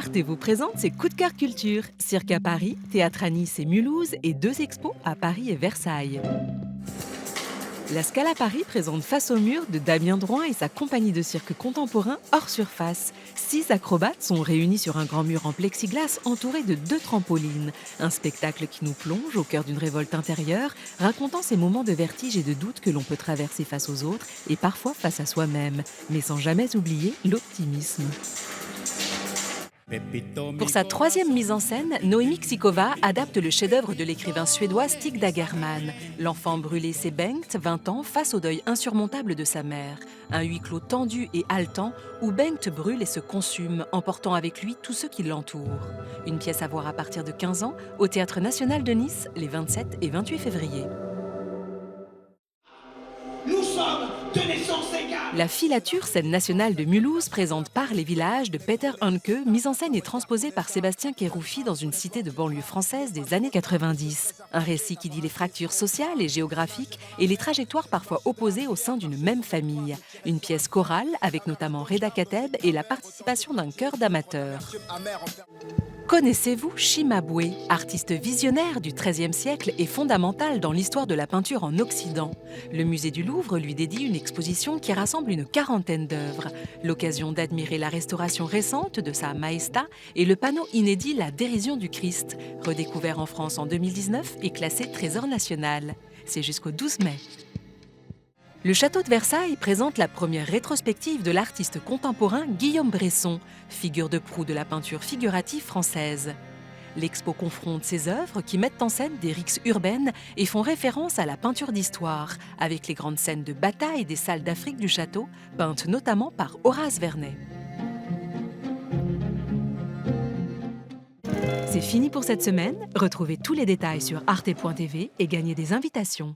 Arte vous présente ses coups de cœur culture. Cirque à Paris, théâtre à Nice et Mulhouse et 2 expos à Paris et Versailles. La Scala Paris présente Face au mur de Damien Drouin et sa compagnie de cirque contemporain hors surface. 6 acrobates sont réunis sur un grand mur en plexiglas entouré de 2 trampolines. Un spectacle qui nous plonge au cœur d'une révolte intérieure, racontant ces moments de vertige et de doute que l'on peut traverser face aux autres et parfois face à soi-même, mais sans jamais oublier l'optimisme. Pour sa 3e mise en scène, Noémie Ksikova adapte le chef-d'œuvre de l'écrivain suédois Stig Dagerman. L'enfant brûlé, c'est Bengt, 20 ans, face au deuil insurmontable de sa mère. Un huis clos tendu et haletant où Bengt brûle et se consume, emportant avec lui tous ceux qui l'entourent. Une pièce à voir à partir de 15 ans au Théâtre national de Nice les 27 et 28 février. Nous sommes de naissance égale. La filature, scène nationale de Mulhouse, présente Par les villages de Peter Hanke, mise en scène et transposée par Sébastien Kéroufi dans une cité de banlieue française des années 90. Un récit qui dit les fractures sociales et géographiques et les trajectoires parfois opposées au sein d'une même famille. Une pièce chorale avec notamment Reda Kateb et la participation d'un chœur d'amateurs. Connaissez-vous Cimabue, artiste visionnaire du XIIIe siècle et fondamental dans l'histoire de la peinture en Occident? Le musée du Louvre lui dédie une exposition qui rassemble une 40aine d'œuvres. L'occasion d'admirer la restauration récente de sa Maesta et le panneau inédit La dérision du Christ, redécouvert en France en 2019 et classé Trésor national. C'est jusqu'au 12 mai. Le château de Versailles présente la première rétrospective de l'artiste contemporain Guillaume Bresson, figure de proue de la peinture figurative française. L'expo confronte ses œuvres qui mettent en scène des rixes urbaines et font référence à la peinture d'histoire, avec les grandes scènes de bataille des salles d'Afrique du château, peintes notamment par Horace Vernet. C'est fini pour cette semaine. Retrouvez tous les détails sur arte.tv et gagnez des invitations.